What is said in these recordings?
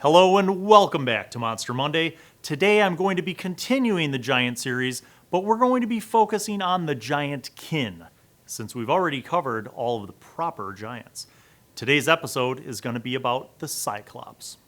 Hello and welcome back to Monster Monday. Today I'm going to be continuing the giant series, but we're going to be focusing on the giant kin, since we've already covered all of the proper giants. Today's episode is going to be about the Cyclops.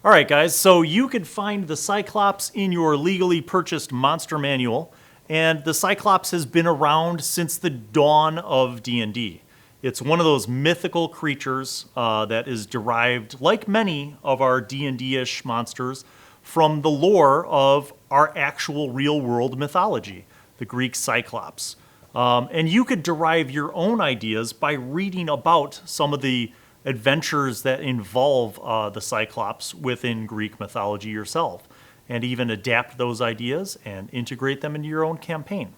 Alright guys, so you could find the Cyclops in your legally purchased monster manual, and the Cyclops has been around since the dawn of D&D. It's one of those mythical creatures that is derived, like many of our D&D-ish monsters, from the lore of our actual real-world mythology, the Greek Cyclops. And you could derive your own ideas by reading about some of the adventures that involve the Cyclops within Greek mythology yourself, and even adapt those ideas and integrate them into your own campaign.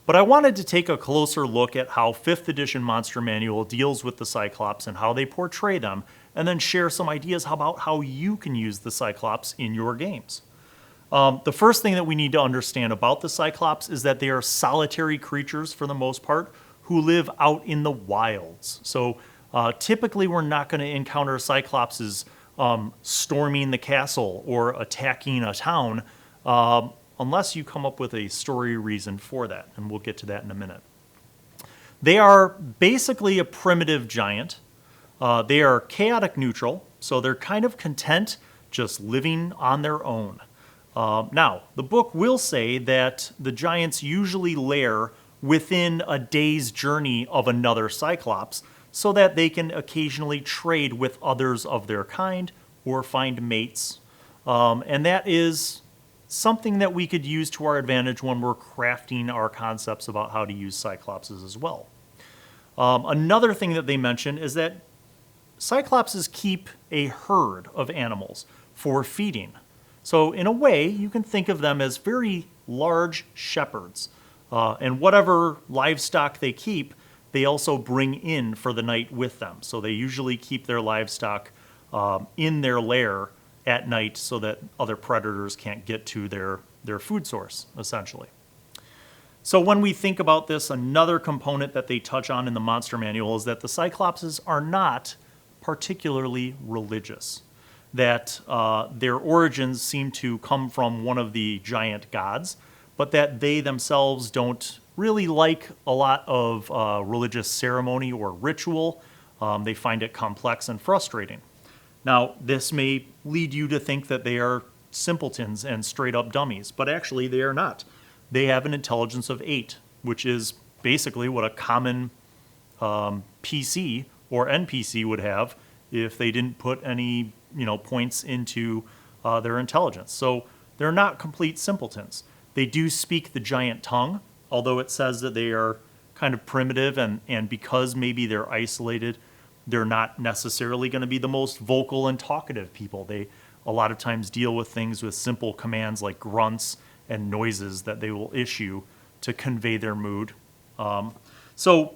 But I wanted to take a closer look at how 5th edition Monster Manual deals with the Cyclops and how they portray them, and then share some ideas about how you can use the Cyclops in your games. The first thing that we need to understand about the Cyclops is that they are solitary creatures for the most part who live out in the wilds. So typically, we're not going to encounter Cyclopses storming the castle or attacking a town unless you come up with a story reason for that, and we'll get to that in a minute. They are basically a primitive giant. They are chaotic neutral, so they're kind of content just living on their own. Now, the book will say that the giants usually lair within a day's journey of another Cyclops, so that they can occasionally trade with others of their kind or find mates. And that is something that we could use to our advantage when we're crafting our concepts about how to use Cyclopses as well. Another thing that they mention is that Cyclopses keep a herd of animals for feeding. So in a way, you can think of them as very large shepherds. And whatever livestock they keep, they also bring in for the night with them. So they usually keep their livestock in their lair at night so that other predators can't get to their food source, essentially. So when we think about this, another component that they touch on in the Monster Manual is that the Cyclopses are not particularly religious. That their origins seem to come from one of the giant gods, but that they themselves don't really like a lot of religious ceremony or ritual. They find it complex and frustrating. Now, this may lead you to think that they are simpletons and straight up dummies, but actually they are not. They have an intelligence of 8, which is basically what a common PC or NPC would have if they didn't put any points into their intelligence. So they're not complete simpletons. They do speak the giant tongue, although it says that they are kind of primitive, and because maybe they're isolated, they're not necessarily going to be the most vocal and talkative people. They a lot of times deal with things with simple commands like grunts and noises that they will issue to convey their mood. So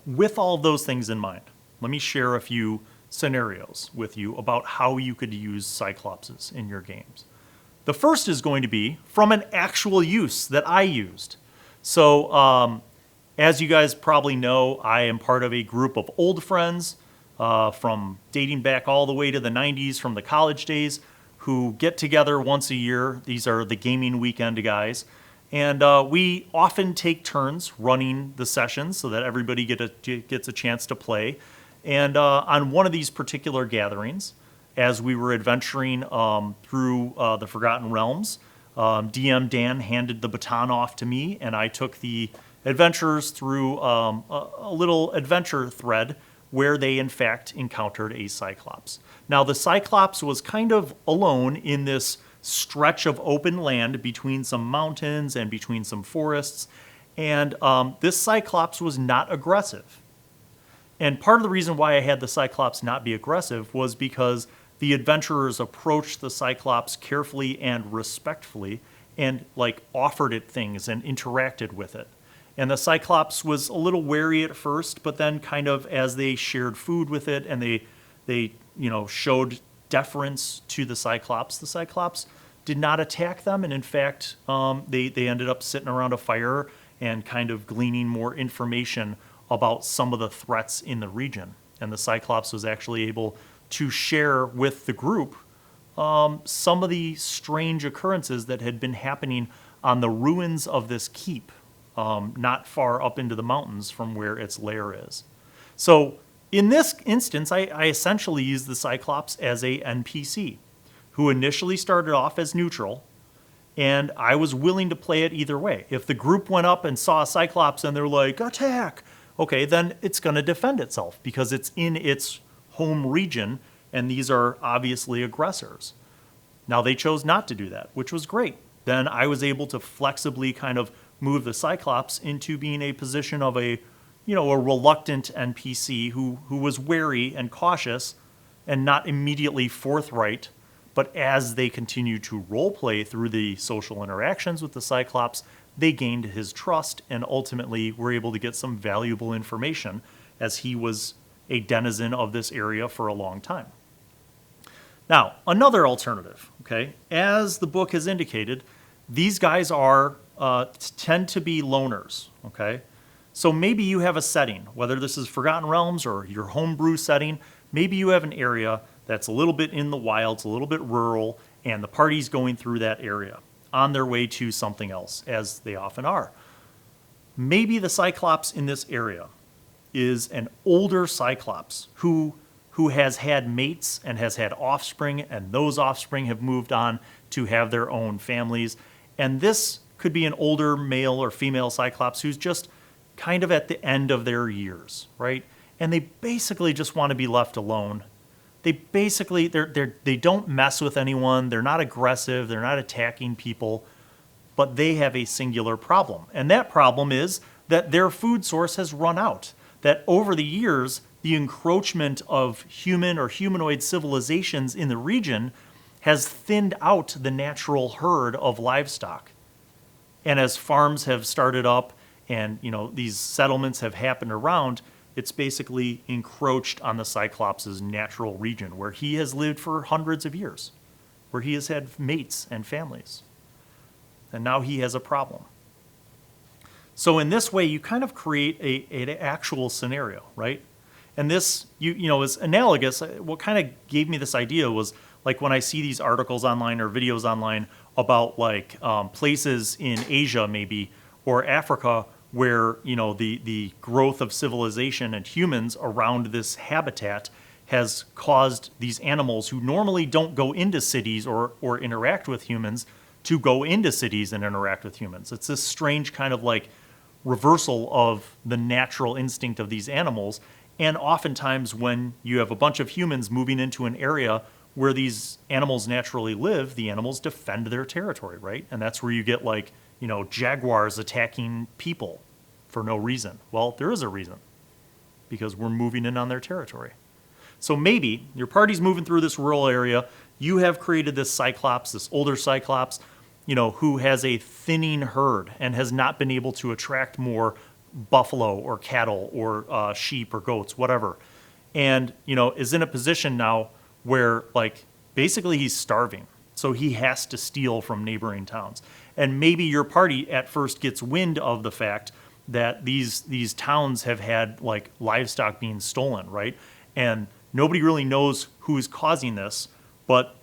with all of those things in mind, let me share a few scenarios with you about how you could use Cyclopses in your games. The first is going to be from an actual use that I used. So, as you guys probably know, I am part of a group of old friends from dating back all the way to the 90s from the college days who get together once a year. These are the gaming weekend guys. And we often take turns running the sessions so that everybody gets a chance to play. And on one of these particular gatherings, as we were adventuring through the Forgotten Realms, DM Dan handed the baton off to me, and I took the adventurers through a little adventure thread where they, in fact, encountered a Cyclops. Now, the Cyclops was kind of alone in this stretch of open land between some mountains and between some forests, and this Cyclops was not aggressive. And part of the reason why I had the Cyclops not be aggressive was because the adventurers approached the Cyclops carefully and respectfully and offered it things and interacted with it. And the Cyclops was a little wary at first, but then kind of as they shared food with it and they showed deference to the Cyclops did not attack them, and in fact, they ended up sitting around a fire and kind of gleaning more information about some of the threats in the region. And the Cyclops was actually able to share with the group some of the strange occurrences that had been happening on the ruins of this keep, not far up into the mountains from where its lair is. So in this instance, I essentially used the Cyclops as a NPC who initially started off as neutral, and I was willing to play it either way. If the group went up and saw a Cyclops and they're like, attack, okay, then it's going to defend itself because it's in its home region, and these are obviously aggressors. Now, they chose not to do that, which was great. Then I was able to flexibly kind of move the Cyclops into being a position of a reluctant NPC who was wary and cautious and not immediately forthright. But as they continued to roleplay through the social interactions with the Cyclops, they gained his trust and ultimately were able to get some valuable information as he was a denizen of this area for a long time. Now, another alternative, okay? As the book has indicated, these guys tend to be loners, okay? So maybe you have a setting, whether this is Forgotten Realms or your homebrew setting, maybe you have an area that's a little bit in the wilds, a little bit rural, and the party's going through that area on their way to something else, as they often are. Maybe the Cyclops in this area is an older Cyclops who has had mates and has had offspring, and those offspring have moved on to have their own families. And this could be an older male or female Cyclops who's just kind of at the end of their years, right? And they basically just want to be left alone. They basically, they don't mess with anyone. They're not aggressive. They're not attacking people. But they have a singular problem. And that problem is that their food source has run out. That over the years, the encroachment of human or humanoid civilizations in the region has thinned out the natural herd of livestock. And as farms have started up and these settlements have happened around, it's basically encroached on the Cyclops' natural region where he has lived for hundreds of years, where he has had mates and families. And now he has a problem. So in this way, you kind of create an actual scenario, right? And this, is analogous. What kind of gave me this idea was like when I see these articles online or videos online about like places in Asia maybe or Africa where the growth of civilization and humans around this habitat has caused these animals who normally don't go into cities or interact with humans to go into cities and interact with humans. It's this strange kind of like reversal of the natural instinct of these animals. And oftentimes when you have a bunch of humans moving into an area where these animals naturally live, the animals defend their territory, right? And that's where you get like, jaguars attacking people for no reason. Well, there is a reason, because we're moving in on their territory. So maybe your party's moving through this rural area. You have created this Cyclops, this older Cyclops, who has a thinning herd and has not been able to attract more buffalo or cattle or sheep or goats, whatever. And, is in a position now where, like, basically he's starving. So he has to steal from neighboring towns. And maybe your party at first gets wind of the fact that these towns have had, like, livestock being stolen, right? And nobody really knows who's causing this, but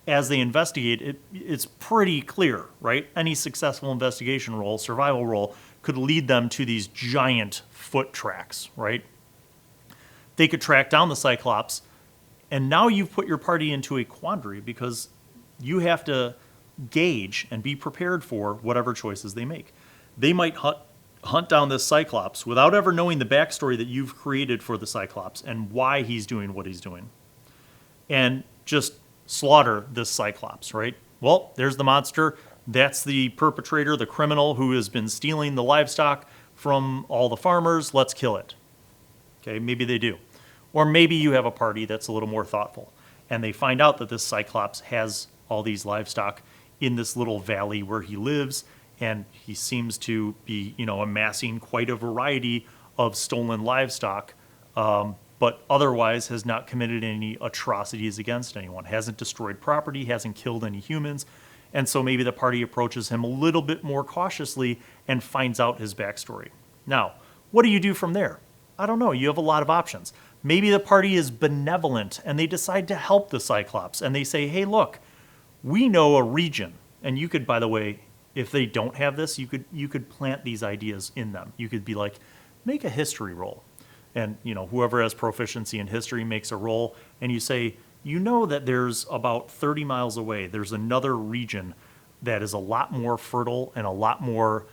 as they investigate, it's pretty clear, right? Any successful investigation roll, survival roll, could lead them to these giant foot tracks, right? They could track down the Cyclops, and now you've put your party into a quandary because you have to gauge and be prepared for whatever choices they make. They might hunt down this Cyclops without ever knowing the backstory that you've created for the Cyclops and why he's doing what he's doing, and just slaughter this Cyclops, right? Well, there's the monster. That's the perpetrator, the criminal who has been stealing the livestock from all the farmers. Let's kill it. Okay, maybe they do. Or maybe you have a party that's a little more thoughtful, and they find out that this Cyclops has all these livestock in this little valley where he lives, and he seems to be, amassing quite a variety of stolen livestock, but otherwise has not committed any atrocities against anyone, hasn't destroyed property, hasn't killed any humans, And so maybe the party approaches him a little bit more cautiously and finds out his backstory. Now, what do you do from there? I don't know. You have a lot of options. Maybe the party is benevolent and they decide to help the Cyclops and they say, hey, look, we know a region. And you could, by the way, if they don't have this, you could plant these ideas in them. You could be like, make a history roll. And whoever has proficiency in history makes a roll, and you say, you know that there's about 30 miles away, there's another region that is a lot more fertile and a lot more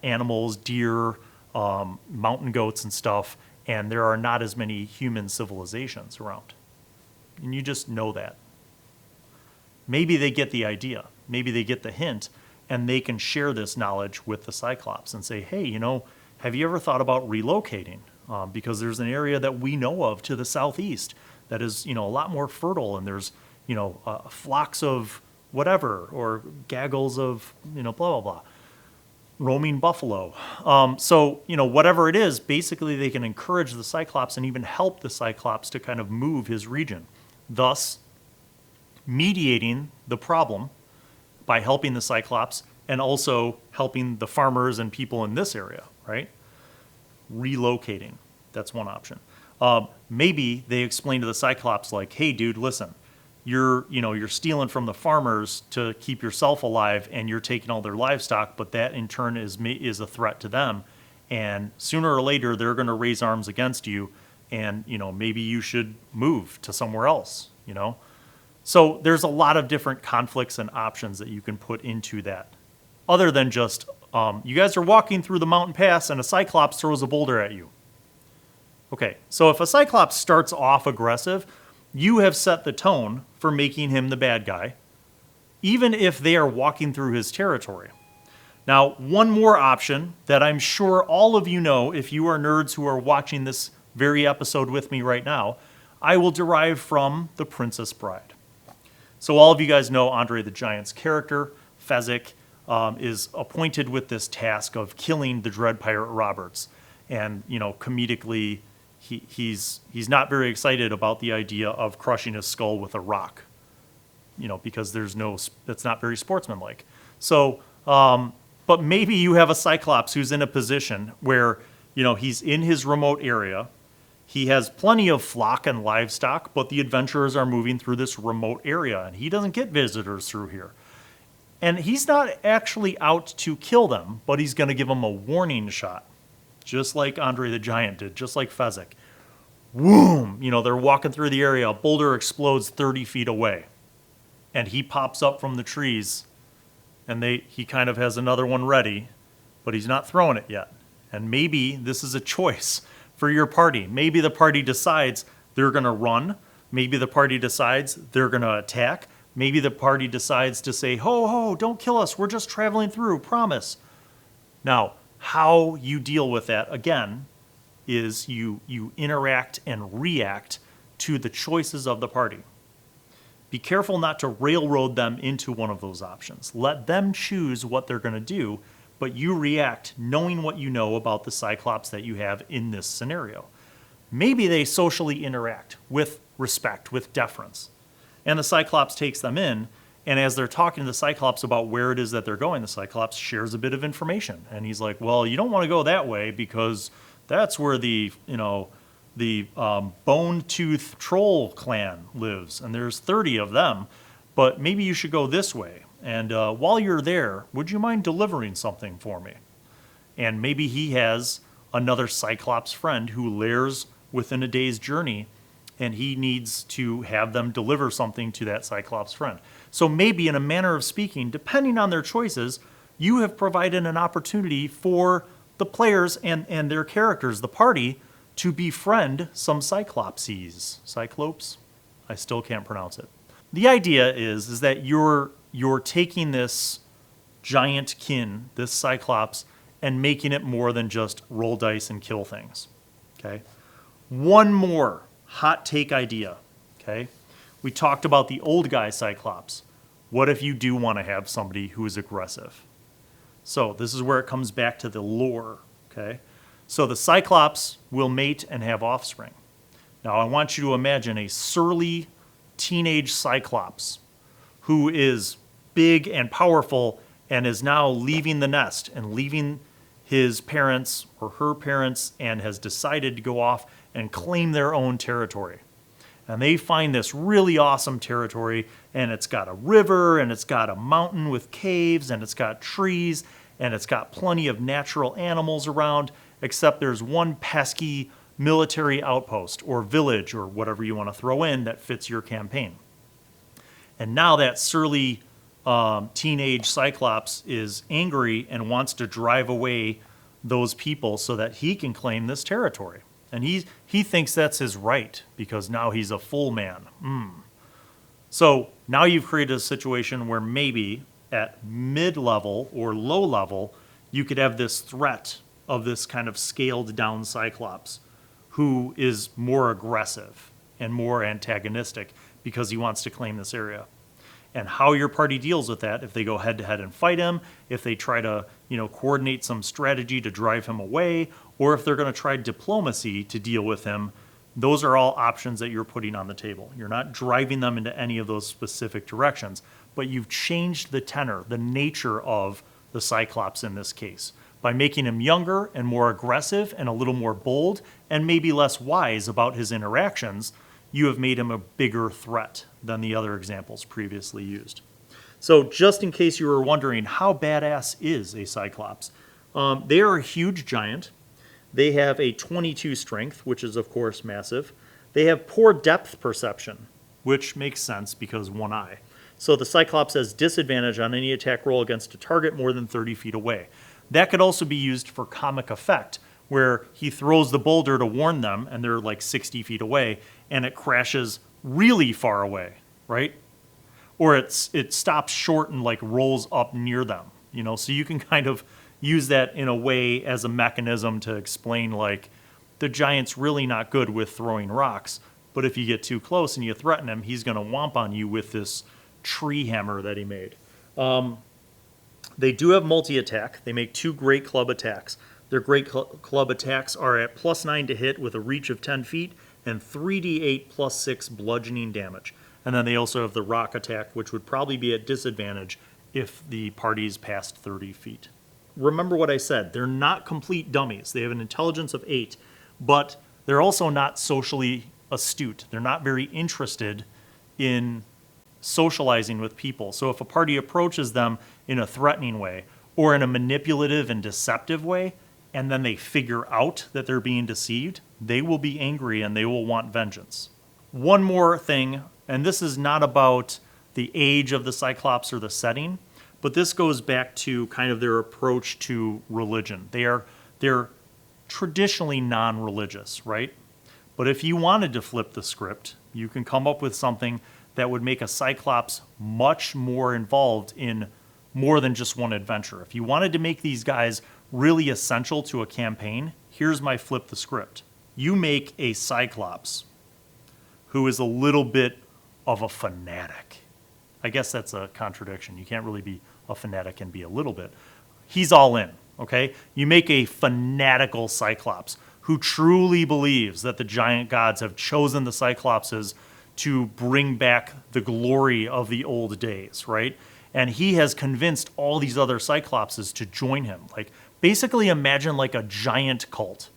animals, deer, mountain goats and stuff, and there are not as many human civilizations around. And you just know that. Maybe they get the idea. Maybe they get the hint, and they can share this knowledge with the Cyclops and say, hey, have you ever thought about relocating? Because there's an area that we know of to the southeast that is, a lot more fertile, and there's, flocks of whatever, or gaggles of, blah, blah, blah, roaming buffalo. So, whatever it is, basically they can encourage the Cyclops and even help the Cyclops to kind of move his region, thus mediating the problem by helping the Cyclops and also helping the farmers and people in this area, right? Relocating, that's one option. Maybe they explain to the Cyclops like, hey, dude, listen, you're stealing from the farmers to keep yourself alive and you're taking all their livestock, but that in turn is a threat to them. And sooner or later, they're going to raise arms against you, and, maybe you should move to somewhere else, So there's a lot of different conflicts and options that you can put into that, other than just, you guys are walking through the mountain pass and a Cyclops throws a boulder at you. Okay, so if a Cyclops starts off aggressive, you have set the tone for making him the bad guy, even if they are walking through his territory. Now, one more option that I'm sure all of you know, if you are nerds who are watching this very episode with me right now, I will derive from The Princess Bride. So all of you guys know Andre the Giant's character, Fezzik, is appointed with this task of killing the Dread Pirate Roberts. And, comedically, he's not very excited about the idea of crushing his skull with a rock, because it's not very sportsmanlike. So, but maybe you have a Cyclops who's in a position where, he's in his remote area. He has plenty of flock and livestock, but the adventurers are moving through this remote area, and he doesn't get visitors through here. And he's not actually out to kill them, but he's going to give them a warning shot, just like Andre the Giant did, just like Fezzik. Boom! They're walking through the area, a boulder explodes 30 feet away, and he pops up from the trees, and he kind of has another one ready, but he's not throwing it yet. And maybe this is a choice for your party. Maybe the party decides they're going to run. Maybe the party decides they're going to attack. Maybe the party decides to say, ho, ho, don't kill us. We're just traveling through, promise. Now, how you deal with that, again, is you interact and react to the choices of the party. Be careful not to railroad them into one of those options. Let them choose what they're going to do, but you react knowing what you know about the Cyclops that you have in this scenario. Maybe they socially interact with respect, with deference, and the Cyclops takes them in, and as they're talking to the Cyclops about where it is that they're going, the Cyclops shares a bit of information, and he's like, well, you don't want to go that way because that's where the Bone-Tooth Troll clan lives, and there's 30 of them, but maybe you should go this way. And while you're there, would you mind delivering something for me? And maybe he has another Cyclops friend who lairs within a day's journey, and he needs to have them deliver something to that Cyclops friend. So maybe, in a manner of speaking, depending on their choices, you have provided an opportunity for the players and their characters, the party, to befriend some Cyclopses. Cyclops? I still can't pronounce it. The idea is that you're taking this giant kin, this Cyclops, and making it more than just roll dice and kill things. Okay? One more hot take idea. Okay? We talked about the old guy Cyclops. What if you do want to have somebody who is aggressive? So this is where it comes back to the lore. Okay? So the Cyclops will mate and have offspring. Now I want you to imagine a surly teenage Cyclops who is big and powerful and is now leaving the nest and leaving his parents or her parents and has decided to go off and claim their own territory. And they find this really awesome territory, and it's got a river, and it's got a mountain with caves, and it's got trees, and it's got plenty of natural animals around, except there's one pesky military outpost or village or whatever you want to throw in that fits your campaign. And now that surly teenage Cyclops is angry and wants to drive away those people so that he can claim this territory. And he thinks that's his right because now he's a full man. So now you've created a situation where maybe at mid-level or low level, you could have this threat of this kind of scaled down Cyclops who is more aggressive and more antagonistic because he wants to claim this area. And how your party deals with that, if they go head-to-head and fight him, if they try to, coordinate some strategy to drive him away, or if they're going to try diplomacy to deal with him, those are all options that you're putting on the table. You're not driving them into any of those specific directions, but you've changed the tenor, the nature of the Cyclops in this case, by making him younger and more aggressive and a little more bold and maybe less wise about his interactions. You have made him a bigger threat than the other examples previously used. So just in case you were wondering, how badass is a Cyclops? They are a huge giant. They have a 22 strength, which is of course massive. They have poor depth perception, which makes sense because one eye. So the Cyclops has disadvantage on any attack roll against a target more than 30 feet away. That could also be used for comic effect, where he throws the boulder to warn them and they're like 60 feet away and it crashes really far away, right? Or it stops short and like rolls up near them, so you can kind of use that in a way as a mechanism to explain like the giant's really not good with throwing rocks, but if you get too close and you threaten him, he's going to whomp on you with this tree hammer that he made. They do have multi-attack. They make 2 great club attacks. Their great club attacks are at +9 to hit with a reach of 10 feet and 3d8 +6 bludgeoning damage. And then they also have the rock attack, which would probably be at disadvantage if the party's past 30 feet. Remember what I said. They're not complete dummies. They have an intelligence of 8, but they're also not socially astute. They're not very interested in socializing with people. So if a party approaches them in a threatening way or in a manipulative and deceptive way, and then they figure out that they're being deceived, they will be angry and they will want vengeance. One more thing, and this is not about the age of the Cyclops or the setting, but this goes back to kind of their approach to religion. They're traditionally non-religious, right? But if you wanted to flip the script, you can come up with something that would make a Cyclops much more involved in more than just one adventure. If you wanted to make these guys really essential to a campaign, here's my flip the script. You make a Cyclops who is a little bit of a fanatic. I guess that's a contradiction. You can't really be a fanatic and be a little bit. He's all in, okay? You make a fanatical Cyclops who truly believes that the giant gods have chosen the Cyclopses to bring back the glory of the old days, right? And he has convinced all these other Cyclopses to join him. Like, basically imagine like a giant cult,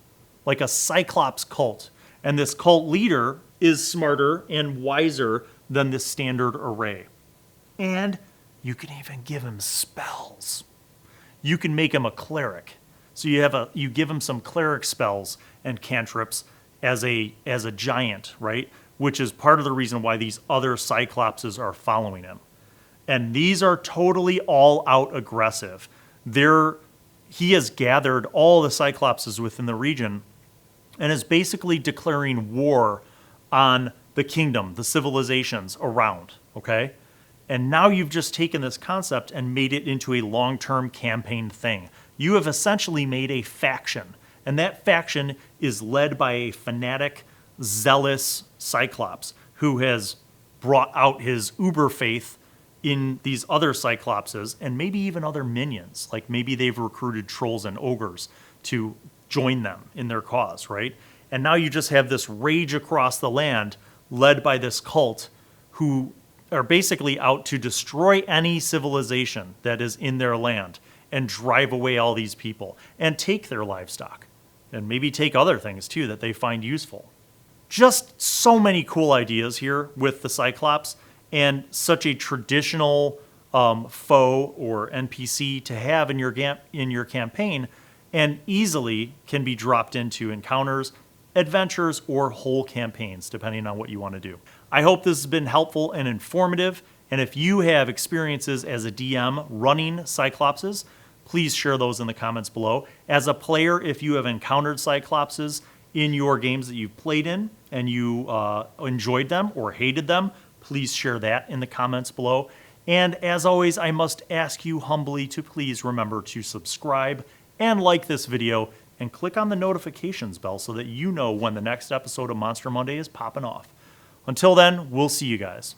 like a Cyclops cult. And this cult leader is smarter and wiser than the standard array. And you can even give him spells. You can make him a cleric. So you give him some cleric spells and cantrips as a giant, right? Which is part of the reason why these other Cyclopses are following him. And these are totally all-out aggressive. He has gathered all the Cyclopses within the region and is basically declaring war on the kingdom, the civilizations around, okay? And now you've just taken this concept and made it into a long-term campaign thing. You have essentially made a faction, and that faction is led by a fanatic, zealous Cyclops who has brought out his uber faith in these other Cyclopses and maybe even other minions. Like maybe they've recruited trolls and ogres to join them in their cause, right? And now you just have this rage across the land led by this cult who are basically out to destroy any civilization that is in their land and drive away all these people and take their livestock and maybe take other things too that they find useful. Just so many cool ideas here with the Cyclops, and such a traditional foe or NPC to have in your campaign, and easily can be dropped into encounters, adventures, or whole campaigns, depending on what you want to do. I hope this has been helpful and informative, and if you have experiences as a DM running Cyclopses, please share those in the comments below. As a player, if you have encountered Cyclopses in your games that you've played in and you enjoyed them or hated them, please share that in the comments below. And as always, I must ask you humbly to please remember to subscribe and like this video and click on the notifications bell so that you know when the next episode of Monster Monday is popping off. Until then, we'll see you guys.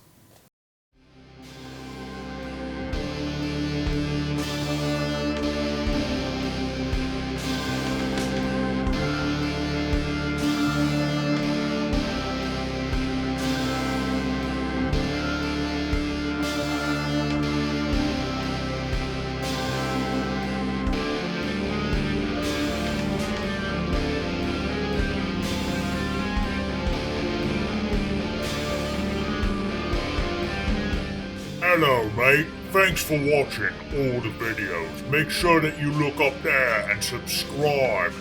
Hello mate, thanks for watching all the videos. Make sure that you look up there and subscribe.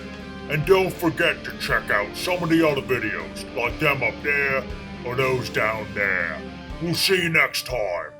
And don't forget to check out some of the other videos, like them up there or those down there. We'll see you next time.